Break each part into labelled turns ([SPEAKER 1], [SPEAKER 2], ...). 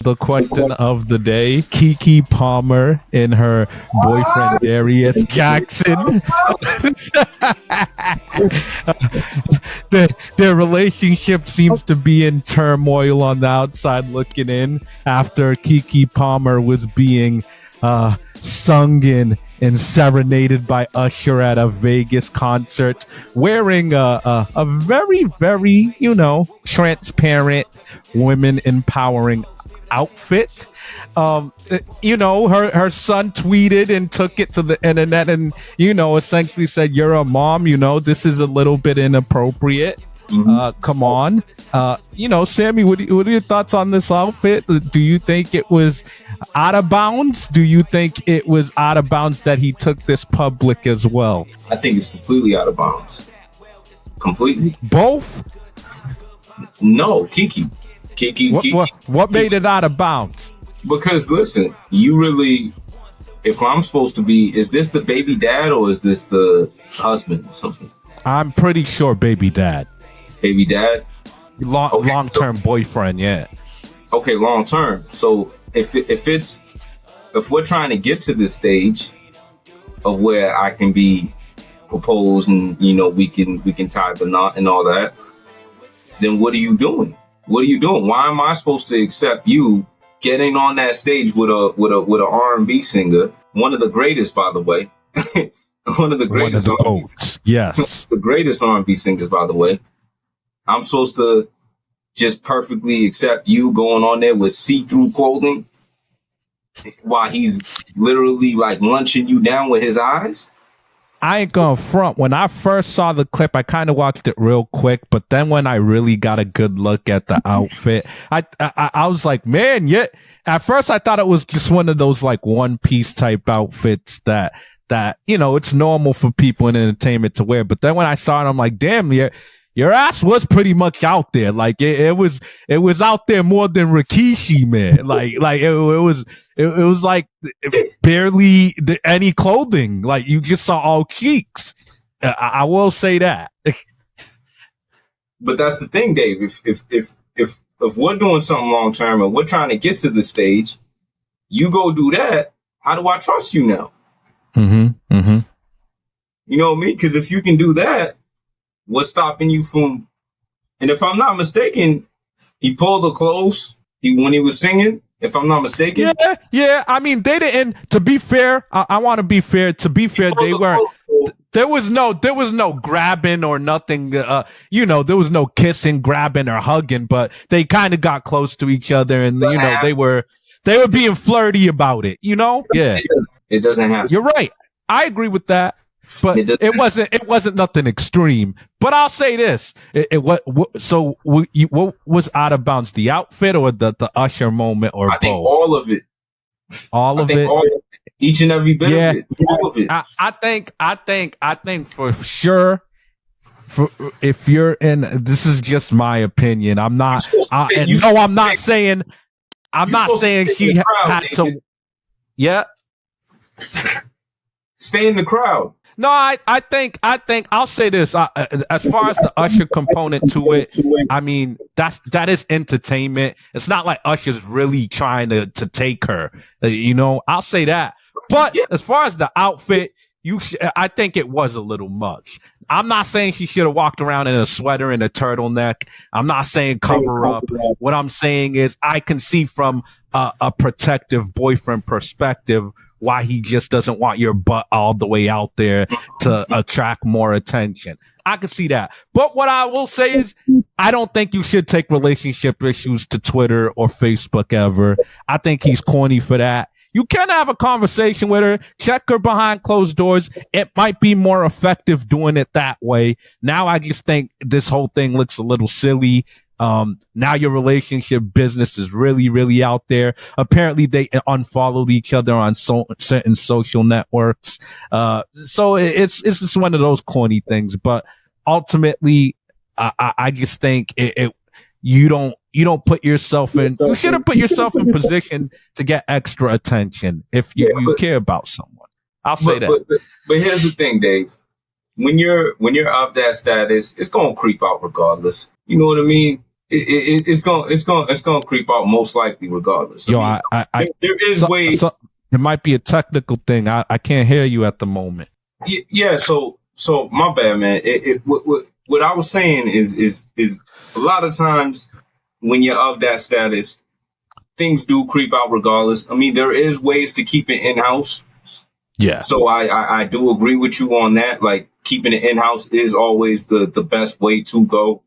[SPEAKER 1] The question of the day: Keke Palmer and her boyfriend Darius Jackson. Their relationship seems to be in turmoil on the outside looking in after Keke Palmer was being sung in and serenaded by Usher at a Vegas concert, wearing a very, very, transparent, women empowering outfit. Her son tweeted and took it to the internet and, essentially said, "You're a mom, this is a little bit inappropriate. Come on." Sammy, what are your thoughts on this outfit? Do you think it was out of bounds? Do you think it was out of bounds that he took this public as well?
[SPEAKER 2] I think it's completely out of bounds. Completely.
[SPEAKER 1] Both?
[SPEAKER 2] No, Keke.
[SPEAKER 1] What made it out of bounds?
[SPEAKER 2] Because listen, if I'm supposed to be, is this the baby dad or is this the husband or something?
[SPEAKER 1] I'm pretty sure baby dad.
[SPEAKER 2] Baby dad?
[SPEAKER 1] Long-term boyfriend, yeah. Okay,
[SPEAKER 2] long term. So if we're trying to get to this stage of where I can be proposed and we can tie the knot and all that, then what are you doing? What are you doing? Why am I supposed to accept you getting on that stage with a R&B singer, one of the greatest, by the way, one of the greatest,
[SPEAKER 1] yes,
[SPEAKER 2] the greatest R&B singers, by the way. I'm supposed to just perfectly accept you going on there with see-through clothing while he's literally like lunching you down with his eyes?
[SPEAKER 1] I ain't gonna front. When I first saw the clip, I kind of watched it real quick, but then when I really got a good look at the outfit, I was like, man, yeah. At first, I thought it was just one of those like one-piece type outfits that it's normal for people in entertainment to wear. But then when I saw it, I'm like, damn, your ass was pretty much out there. Like it was out there more than Rikishi, man. Like it was like barely any clothing. Like you just saw all cheeks. I will say that.
[SPEAKER 2] But that's the thing, Dave. If we're doing something long term and we're trying to get to the stage, you go do that. How do I trust you now?
[SPEAKER 1] Mm-hmm. Mm-hmm.
[SPEAKER 2] You know what I mean? Because if you can do that, what's stopping you from? And if I'm not mistaken, he pulled the clothes when he was singing. If I'm not mistaken.
[SPEAKER 1] Yeah. I mean, they didn't. To be fair, I want to be fair. To be fair, they weren't. There was no grabbing or nothing. There was no kissing, grabbing, or hugging. But they kind of got close to each other, and they were being flirty about it. Yeah.
[SPEAKER 2] It doesn't happen.
[SPEAKER 1] You're right. I agree with that. But it wasn't nothing extreme. But I'll say this: what was out of bounds? The outfit or the Usher moment, or
[SPEAKER 2] I think
[SPEAKER 1] both?
[SPEAKER 2] All of it.
[SPEAKER 1] All of it.
[SPEAKER 2] Each and every bit of it. All of it.
[SPEAKER 1] I think for sure. If you're in, this is just my opinion. I'm not saying she had to. Yeah.
[SPEAKER 2] Stay in the crowd.
[SPEAKER 1] No, I think I'll say this. As far as the Usher component to it, I mean that is entertainment. It's not like Usher's really trying to take her. I'll say that. But as far as the outfit, I think it was a little much. I'm not saying she should have walked around in a sweater and a turtleneck. I'm not saying cover up. What I'm saying is I can see from a protective boyfriend perspective why he just doesn't want your butt all the way out there to attract more attention. I can see that. But what I will say is I don't think you should take relationship issues to Twitter or Facebook ever. I think he's corny for that. You can have a conversation with her, check her behind closed doors. It might be more effective doing it that way. Now I just think this whole thing looks a little silly. Now your relationship business is really, really out there. Apparently they unfollowed each other on certain social networks. So it's just one of those corny things, but ultimately, I just think you don't put yourself in, you shouldn't put yourself in position to get extra attention if you care about someone. I'll say that.
[SPEAKER 2] But here's the thing, Dave. when you're of that status, it's gonna creep out regardless. You know what I mean? It's gonna creep out most likely regardless.
[SPEAKER 1] Yo,
[SPEAKER 2] there is ways.
[SPEAKER 1] It might be a technical thing. I can't hear you at the moment.
[SPEAKER 2] Yeah. So my bad, man. What I was saying is a lot of times when you're of that status, things do creep out regardless. I mean, there is ways to keep it in-house.
[SPEAKER 1] Yeah.
[SPEAKER 2] So I do agree with you on that. Like, keeping it in-house is always the best way to go.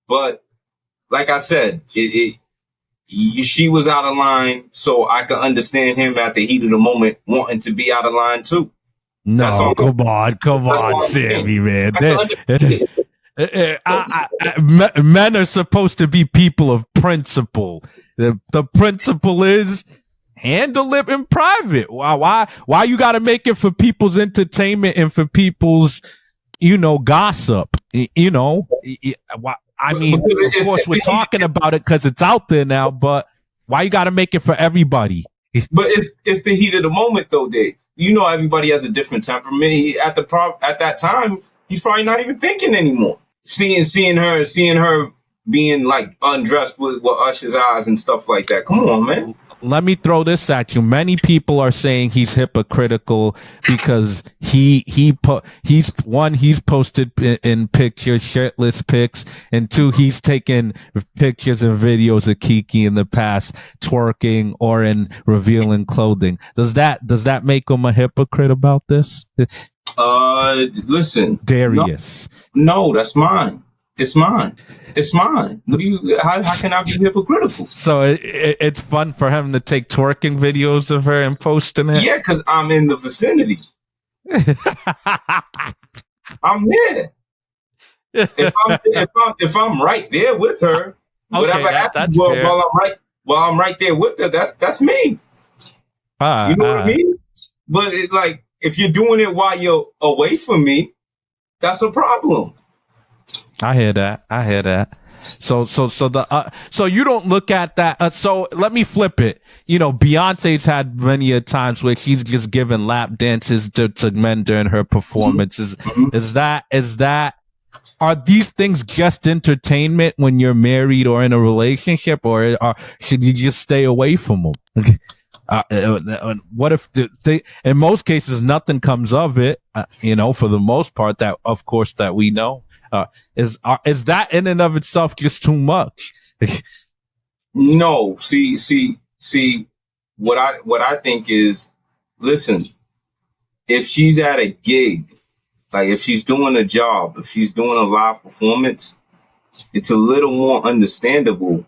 [SPEAKER 2] But like I said, she was out of line, so I could understand him at the heat of the moment wanting to be out of line too.
[SPEAKER 1] No, come on, Sammy, man. Men are supposed to be people of principle. The principle is handle it in private. Why you got to make it for people's entertainment and for people's, gossip? I mean, of course, we're talking about it because it's out there now, but why you got to make it for everybody?
[SPEAKER 2] But it's the heat of the moment, though, Dave. Everybody has a different temperament. At that time, he's probably not even thinking anymore. Seeing her being like undressed with Usher's eyes and stuff like that. Come on, man.
[SPEAKER 1] Let me throw this at you. Many people are saying he's hypocritical because he's posted in pictures, shirtless pics, and two, he's taken pictures and videos of Keke in the past twerking or in revealing clothing. Does that make him a hypocrite about this?
[SPEAKER 2] Listen,
[SPEAKER 1] Darius.
[SPEAKER 2] No, that's mine. It's mine. How can I be hypocritical?
[SPEAKER 1] So it's fun for him to take twerking videos of her and post them.
[SPEAKER 2] Yeah, because I'm in the vicinity. I'm there. If I'm right there with her, whatever happens while I'm right there with her, that's me. You know what I mean? But it's like, if you're doing it while you're away from me, that's a problem.
[SPEAKER 1] I hear that. So you don't look at that. So let me flip it. Beyonce's had many a times where she's just given lap dances to men during her performances. Mm-hmm. Are these things just entertainment when you're married or in a relationship, or should you just stay away from them? What if in most cases nothing comes of it? For the most part, that of course that we know. Is that in and of itself just too much?
[SPEAKER 2] No. See. What I think is, listen. If she's at a gig, like if she's doing a job, if she's doing a live performance, it's a little more understandable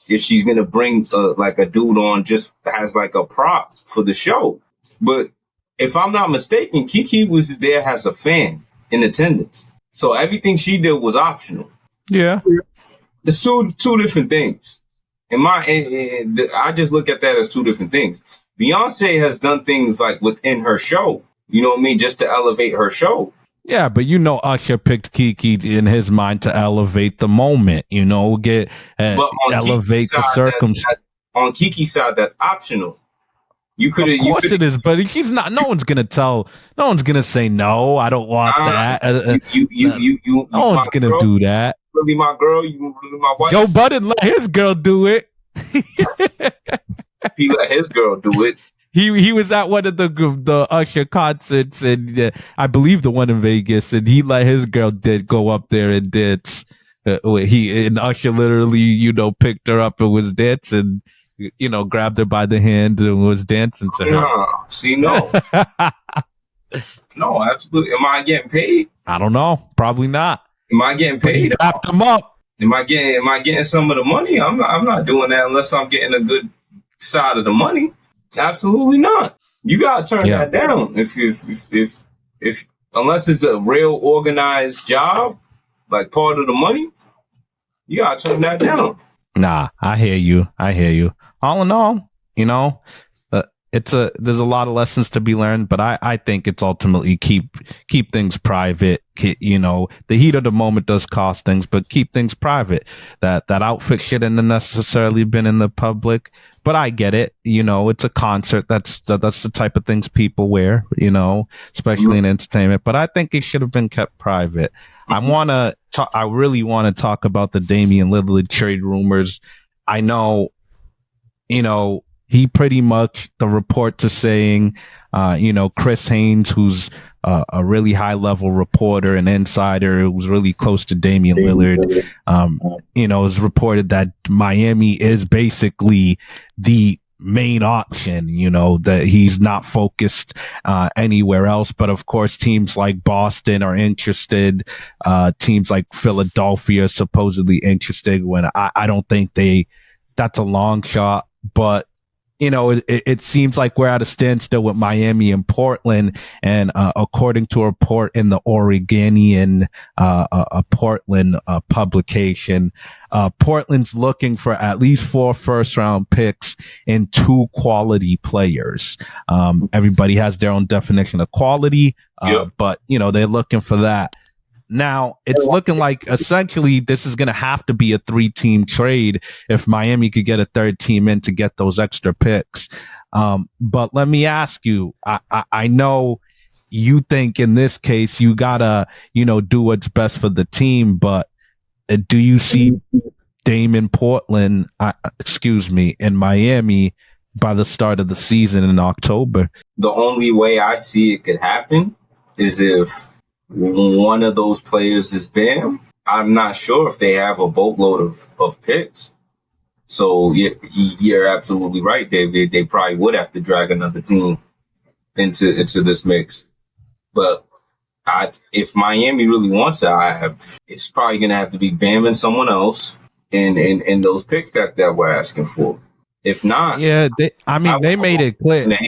[SPEAKER 2] if she's gonna bring like a dude on just as like a prop for the show. But if I'm not mistaken, Keke was there as a fan in attendance. So everything she did was optional.
[SPEAKER 1] Yeah.
[SPEAKER 2] It's two different things. I just look at that as two different things. Beyonce has done things like within her show, you know what I mean, just to elevate her show.
[SPEAKER 1] Yeah, but Usher picked Keke in his mind to elevate the moment, elevate the circumstance.
[SPEAKER 2] On Keke's side, that's optional.
[SPEAKER 1] Of course it is, but she's not. No one's gonna say no. I don't want that. No one's gonna do that.
[SPEAKER 2] Really, my girl. You really my wife.
[SPEAKER 1] Joe Budden let his girl do it.
[SPEAKER 2] He let his girl do it.
[SPEAKER 1] He was at one of the Usher concerts, and I believe the one in Vegas, and he let his girl go up there and dance. And Usher literally, picked her up and was dancing. Grabbed her by the hand and was dancing to her.
[SPEAKER 2] No. No, absolutely. Am I getting paid?
[SPEAKER 1] I don't know. Probably not.
[SPEAKER 2] Am I getting paid?
[SPEAKER 1] Wrapped them up.
[SPEAKER 2] Am I getting some of the money? I'm not doing that unless I'm getting a good side of the money. Absolutely not. You gotta turn that down. If unless it's a real organized job, like part of the money, you gotta turn that down.
[SPEAKER 1] Nah, I hear you. All in all, there's a lot of lessons to be learned, but I think it's ultimately keep things private. You know, the heat of the moment does cost things, but keep things private. That outfit shouldn't have necessarily been in the public, but I get it. You know, it's a concert. That's the type of things people wear, you know, especially in entertainment, but I think it should have been kept private. I really want to talk about the Damian Lillard trade rumors. I know, you know, he pretty much, the reports are saying, you know, Chris Haynes, who's a really high level reporter and insider who's really close to Damian Lillard, you know, has reported that Miami is basically the main option, you know, that he's not focused anywhere else. But of course, teams like Boston are interested. Teams like Philadelphia are supposedly interested, when I don't think that's a long shot. But you know, it seems like we're at a standstill with Miami and Portland. And according to a report in the Oregonian Portland publication, Portland's looking for at least 4 first-round picks and 2 quality players. Everybody has their own definition of quality, but, you know, they're looking for that. Now, it's looking like essentially this is going to have to be a 3-team trade if Miami could get a 3rd team in to get those extra picks. But let me ask you, I know you think in this case you got to, you know, do what's best for the team, but do you see Dame in Portland, in Miami by the start of the season in October?
[SPEAKER 2] The only way I see it could happen is if one of those players is Bam. I'm not sure if they have a boatload of picks. So you're absolutely right, David. They probably would have to drag another team into this mix. But if Miami really wants it, it's probably going to have to be Bam and someone else and those picks that we're asking for. If not,
[SPEAKER 1] they made it clear.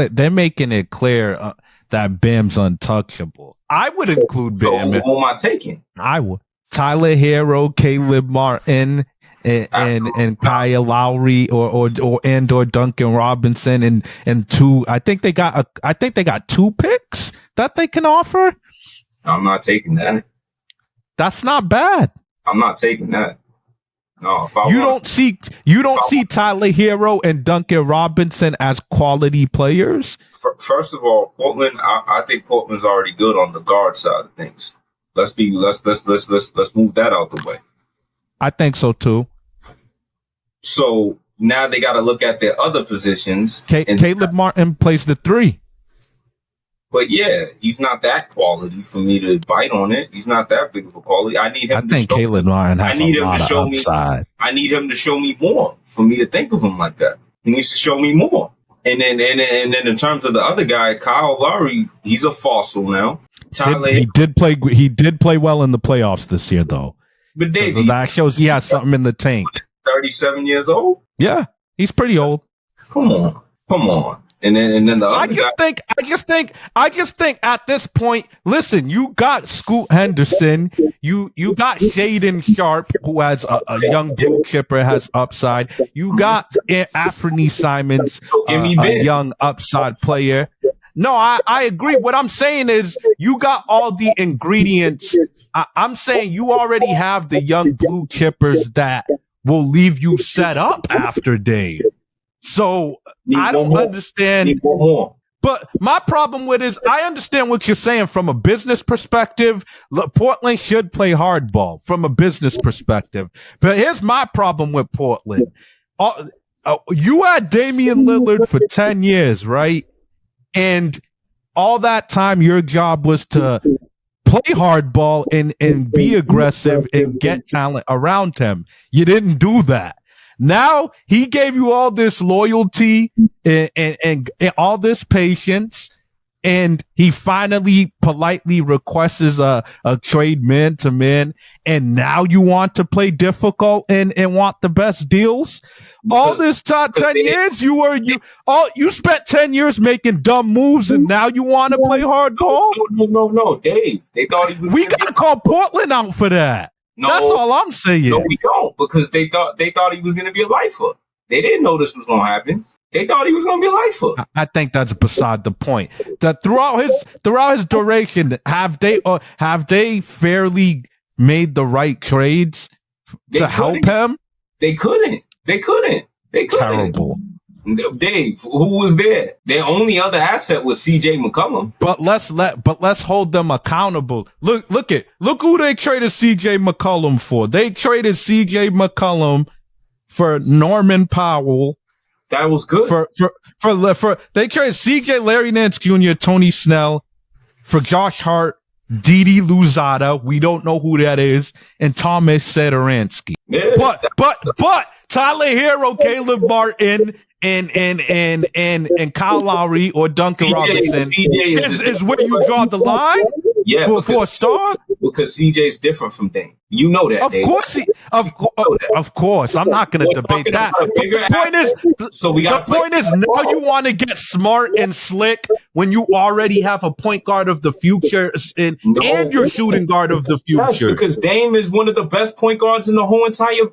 [SPEAKER 1] They're making it clear that Bam's untouchable. I would include Bam.
[SPEAKER 2] So who am I taking?
[SPEAKER 1] I would. Tyler Hero, Caleb Martin, and Kyle Lowry or Duncan Robinson and 2. I think they got 2 picks that they can offer.
[SPEAKER 2] I'm not taking that.
[SPEAKER 1] That's not bad.
[SPEAKER 2] I'm not taking that. No,
[SPEAKER 1] you don't see Tyler Hero and Duncan Robinson as quality players.
[SPEAKER 2] First of all, Portland. I think Portland's already good on the guard side of things. Let's move that out the way.
[SPEAKER 1] I think so too.
[SPEAKER 2] So now they got to look at their other positions.
[SPEAKER 1] Caleb Martin plays the 3.
[SPEAKER 2] But yeah, he's not that quality for me to bite on it. He's not that big of a quality. I need him. I think
[SPEAKER 1] Caleb Martin has a lot of upside.
[SPEAKER 2] I need him to show me more for me to think of him like that. He needs to show me more. And then in terms of the other guy, Kyle Lowry, he's a fossil now.
[SPEAKER 1] He did play well in the playoffs this year, though.
[SPEAKER 2] But Dave,
[SPEAKER 1] so that shows he has something in the tank.
[SPEAKER 2] 37 years old.
[SPEAKER 1] Yeah, he's pretty old.
[SPEAKER 2] Come on. And then the other
[SPEAKER 1] I just think at this point, listen, you got Scoot Henderson, you got Shaden Sharp, who has a young blue chipper, has upside. You got Anthony Simons, a young upside player. No, I agree. What I'm saying is you got all the ingredients. I'm saying you already have the young blue chippers that will leave you set up after Dame. So I don't understand. But my problem with is I understand what you're saying from a business perspective. Look, Portland should play hardball from a business perspective. But here's my problem with Portland. You had Damian Lillard for 10 years, right? And all that time, your job was to play hardball and be aggressive and get talent around him. You didn't do that. Now he gave you all this loyalty and all this patience, and he finally politely requests a trade man to man, and now you want to play difficult and want the best deals. All this time, 10 years, you spent 10 years making dumb moves, and now you want to play hardball?
[SPEAKER 2] No, Dave. They thought he was.
[SPEAKER 1] We got to call Portland out for that. No, that's all I'm saying.
[SPEAKER 2] No, we don't, because they thought he was going to be a lifer. They didn't know this was going to happen. They thought he was going to be a lifer.
[SPEAKER 1] I think that's beside the point. That throughout his duration, have they fairly made the right trades to help him?
[SPEAKER 2] They couldn't.
[SPEAKER 1] Terrible.
[SPEAKER 2] Dave, who was there? Their only other asset was CJ McCollum.
[SPEAKER 1] But let's hold them accountable. Look who they traded CJ McCollum for. They traded CJ McCollum for Norman Powell.
[SPEAKER 2] That was good.
[SPEAKER 1] For they traded CJ, Larry Nance Jr., Tony Snell for Josh Hart, Didi Luzada. We don't know who that is, and Thomas Sederansky. Yeah, but Tyler Hero, Caleb Martin, and Kyle Lowry or Duncan Robinson is where you draw the line.
[SPEAKER 2] Yeah,
[SPEAKER 1] for a star.
[SPEAKER 2] Because CJ is different from Dame. You know that.
[SPEAKER 1] Of course. I'm not going to debate that. The point is, now you want to get smart and slick when you already have a point guard of the future and your shooting guard of the future.
[SPEAKER 2] Yes, because Dame is one of the best point guards in the whole entire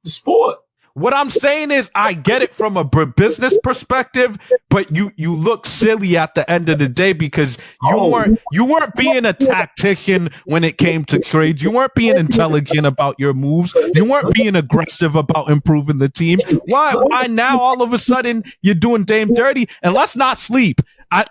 [SPEAKER 2] sport.
[SPEAKER 1] What I'm saying is, I get it from a business perspective, but you look silly at the end of the day because you weren't being a tactician when it came to trades. You weren't being intelligent about your moves. You weren't being aggressive about improving the team. Why now all of a sudden you're doing Dame dirty? And let's not sleep.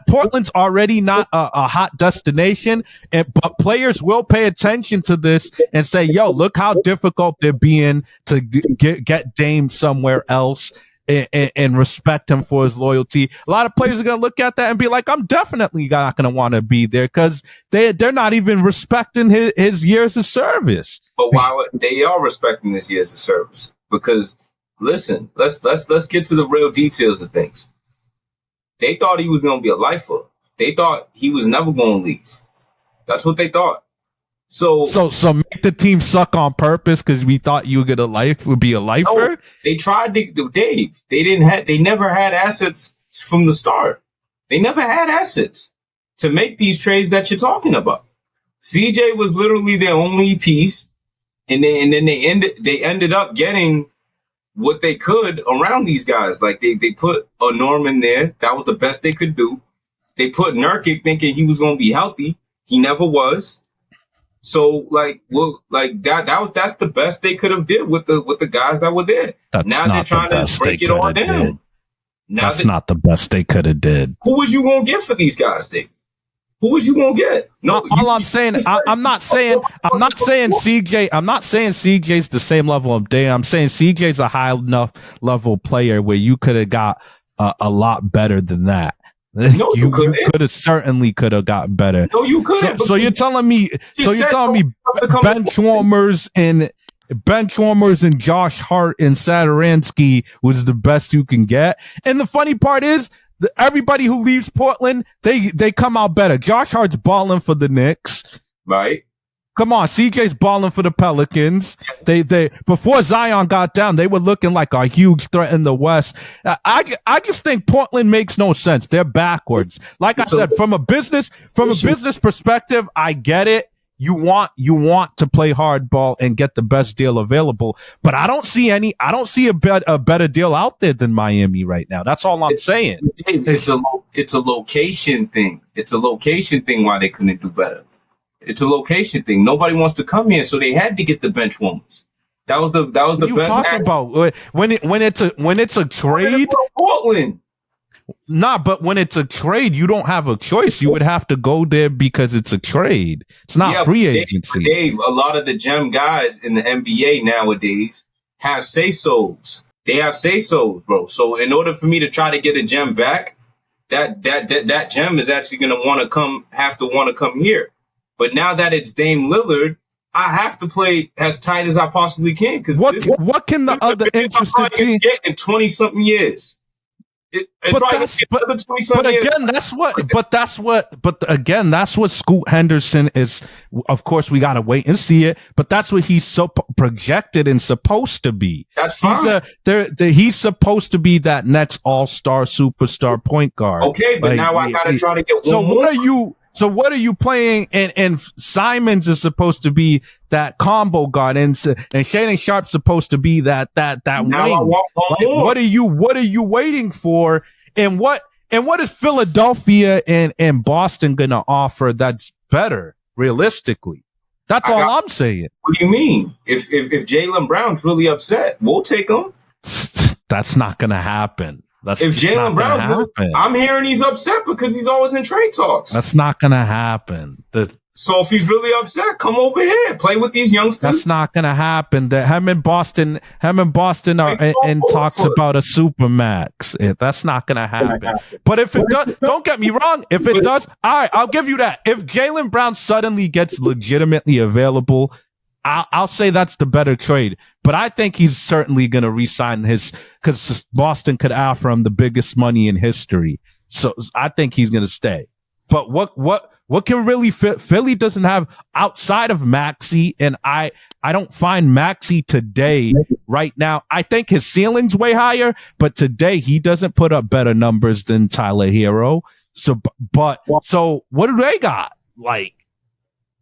[SPEAKER 1] Portland's already not a hot destination, but players will pay attention to this and say, yo, look how difficult they're being to get Dame somewhere else and respect him for his loyalty. A lot of players are going to look at that and be like, I'm definitely not going to want to be there because they're not even respecting his years of service.
[SPEAKER 2] But while they are respecting his years of service, because listen, let's get to the real details of things. They thought he was going to be a lifer. They thought he was never going to leave. That's what they thought. So
[SPEAKER 1] make the team suck on purpose because we thought you would be a lifer.
[SPEAKER 2] No, they tried to, Dave. They never had assets from the start. They never had assets to make these trades that you're talking about. CJ was literally their only piece, and then they ended up getting what they could around these guys. Like they put a Norman there. That was the best they could do. They put Nurkic thinking he was going to be healthy. He never was. So that's the best they could have did with the guys that were there.
[SPEAKER 1] Now they're trying to break it on them. That's not the best they could have did.
[SPEAKER 2] Who was you going to get for these guys, Dave? Who was you gonna get? No,
[SPEAKER 1] I'm saying CJ. I'm not saying CJ's the same level of Dame. I'm saying CJ's a high enough level player where you could have got a lot better than that.
[SPEAKER 2] No, you
[SPEAKER 1] certainly could have gotten better.
[SPEAKER 2] No, you couldn't.
[SPEAKER 1] So you're telling me? Bench warmers and Josh Hart and Sadaransky was the best you can get. And the funny part is, everybody who leaves Portland, they come out better. Josh Hart's balling for the Knicks.
[SPEAKER 2] Right.
[SPEAKER 1] Come on, CJ's balling for the Pelicans. They before Zion got down, they were looking like a huge threat in the West. I just think Portland makes no sense. They're backwards. Like I said, from a business perspective, I get it. You want to play hardball and get the best deal available, but I don't see a better deal out there than Miami right now. That's all I'm saying.
[SPEAKER 2] It's a location thing. It's a location thing why they couldn't do better. It's a location thing. Nobody wants to come here, so they had to get the bench warmers. That was the best.
[SPEAKER 1] Talking about when it's a trade,
[SPEAKER 2] Portland.
[SPEAKER 1] Nah, but when it's a trade, you don't have a choice. You would have to go there because it's a trade. It's not free agency.
[SPEAKER 2] Dave, a lot of the gem guys in the NBA nowadays have say-sos. They have say-sos, bro. So in order for me to try to get a gem back, that gem is actually going to have to want to come here. But now that it's Dame Lillard, I have to play as tight as I possibly can. Because
[SPEAKER 1] what can the other interested team
[SPEAKER 2] get in 20-something years?
[SPEAKER 1] That's what Scoot Henderson is. Of course, we got to wait and see it, but that's what he's so projected and supposed to be.
[SPEAKER 2] That's fine.
[SPEAKER 1] He's supposed to be that next all-star superstar point guard.
[SPEAKER 2] Okay, but now I got to try to get one more.
[SPEAKER 1] So what are you playing? And Simons is supposed to be that combo guard, and Shaedon Sharp's supposed to be that
[SPEAKER 2] Now
[SPEAKER 1] wing.
[SPEAKER 2] I want one more.
[SPEAKER 1] What are you waiting for? And what is Philadelphia and Boston gonna offer that's better realistically? That's all I'm saying.
[SPEAKER 2] What do you mean? If Jaylen Brown's really upset, we'll take him.
[SPEAKER 1] That's not gonna happen.
[SPEAKER 2] If Jaylen Brown, I'm hearing he's upset because he's always in trade talks.
[SPEAKER 1] That's not gonna happen.
[SPEAKER 2] So if he's really upset, come over here, play with these youngsters.
[SPEAKER 1] That's not gonna happen. Him and Boston are in talks about a supermax. That's not gonna happen. But if it does, don't get me wrong. If it does, all right, I'll give you that. If Jaylen Brown suddenly gets legitimately available, I'll say that's the better trade. But I think he's certainly going to re-sign because Boston could offer him the biggest money in history. So I think he's going to stay. But what can really fit? Philly doesn't have outside of Maxey, and I don't find Maxey today right now. I think his ceiling's way higher, but today he doesn't put up better numbers than Tyler Hero. So what do they got? Like,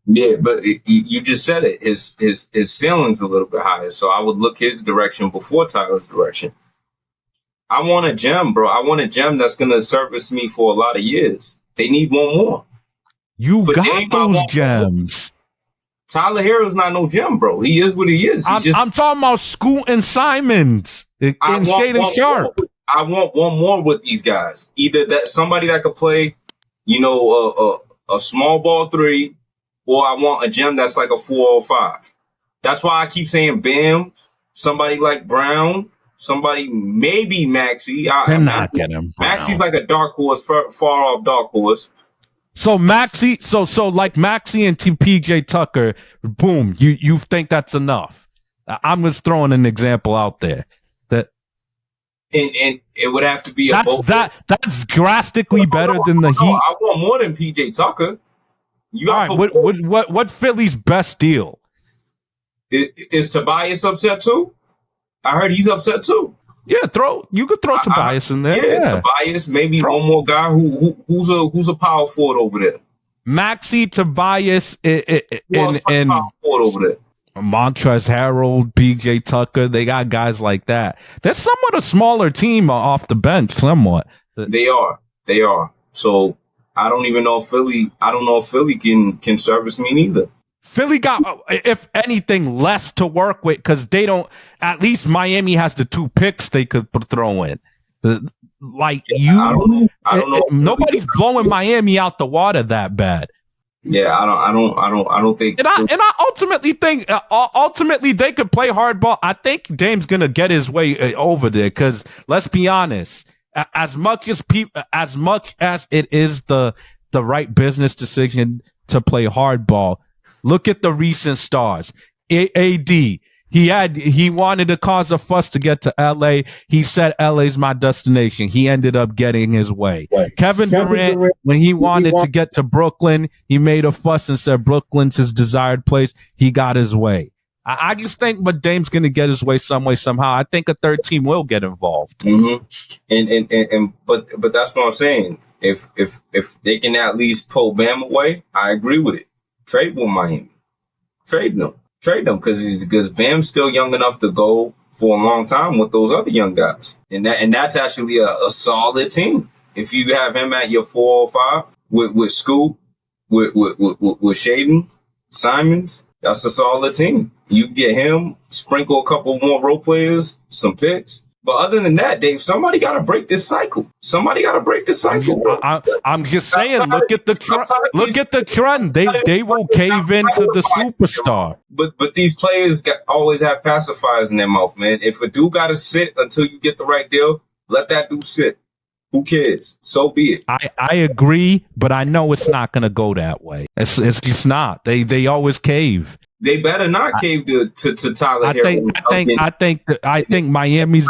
[SPEAKER 2] yeah, but you just said it. His ceiling's a little bit higher, so I would look his direction before Tyler's direction. I want a gem, bro. I want a gem that's going to service me for a lot of years. They need one more.
[SPEAKER 1] You've got those gems.
[SPEAKER 2] Tyler Hero's not no gem, bro. He is what he is.
[SPEAKER 1] I'm talking about Scoot and Simons and Shaedon Sharp.
[SPEAKER 2] I want one more with these guys. Either that somebody that could play, a small ball three, or I want a gem that's like a 4 or 5. That's why I keep saying Bam, somebody like Brown, somebody maybe Maxey.
[SPEAKER 1] I'm not getting him.
[SPEAKER 2] Maxey's like a dark horse, far off dark horse.
[SPEAKER 1] So Maxey, so like Maxey and PJ Tucker, boom, you think that's enough? I'm just throwing an example out there. That
[SPEAKER 2] and it would have to be
[SPEAKER 1] that's drastically better than the Heat.
[SPEAKER 2] I want more than PJ Tucker.
[SPEAKER 1] All right, what Philly's best deal?
[SPEAKER 2] Is Tobias upset too? I heard he's upset too.
[SPEAKER 1] Yeah, you could throw Tobias in there.
[SPEAKER 2] Yeah, Tobias, maybe one more guy who's a power forward over there.
[SPEAKER 1] Maxey, Tobias, and
[SPEAKER 2] power forward over there.
[SPEAKER 1] Montrezl Harrell, PJ Tucker, they got guys like that. They're somewhat a smaller team off the bench, somewhat.
[SPEAKER 2] They are. So I don't know if Philly can service me neither.
[SPEAKER 1] Philly got, if anything, less to work with because they don't. At least Miami has the 2 picks they could throw in. I don't know. Nobody's blowing Miami out the water that bad.
[SPEAKER 2] Yeah, I don't think.
[SPEAKER 1] And I ultimately think they could play hardball. I think Dame's gonna get his way over there because let's be honest. As much as it is the right business decision to play hardball, look at the recent stars. AD, he wanted to cause a fuss to get to LA. He said LA's my destination. He ended up getting his way. Right. Kevin Durant, when he wanted to get to Brooklyn, he made a fuss and said Brooklyn's his desired place. He got his way. I just think but Dame's going to get his way some way, somehow. I think a third team will get involved.
[SPEAKER 2] Mm-hmm. But that's what I'm saying. If they can at least pull Bam away, I agree with it. Trade with Miami. Trade them because Bam's still young enough to go for a long time with those other young guys, and that's actually a solid team. If you have him at your 4 or 5 with Scoot, with Shaedon, Simons, that's a solid team. You get him, sprinkle a couple more role players, some picks. But other than that, Dave, somebody got to break this cycle.
[SPEAKER 1] I'm just saying, look at the trend. They will cave into the superstar.
[SPEAKER 2] But these players always have pacifiers in their mouth, man. If a dude got to sit until you get the right deal, let that dude sit. Who cares? So be it.
[SPEAKER 1] I agree, but I know it's not going to go that way. It's just not. They always cave.
[SPEAKER 2] They better not cave to Tyler Hero.
[SPEAKER 1] I think Miami's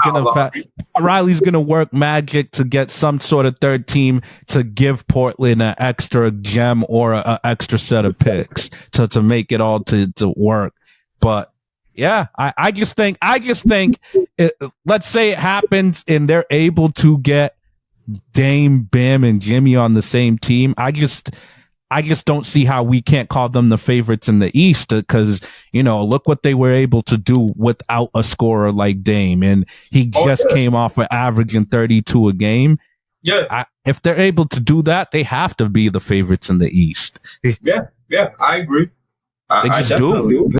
[SPEAKER 1] Riley's gonna work magic to get some sort of third team to give Portland an extra gem or an extra set of picks to make it all to work. But yeah, I just think let's say it happens and they're able to get Dame, Bam, and Jimmy on the same team. I just don't see how we can't call them the favorites in the East because, look what they were able to do without a scorer like Dame. And he just came off an averaging 32 a game.
[SPEAKER 2] Yeah.
[SPEAKER 1] If they're able to do that, they have to be the favorites in the East.
[SPEAKER 2] Yeah, I agree.
[SPEAKER 1] They just do.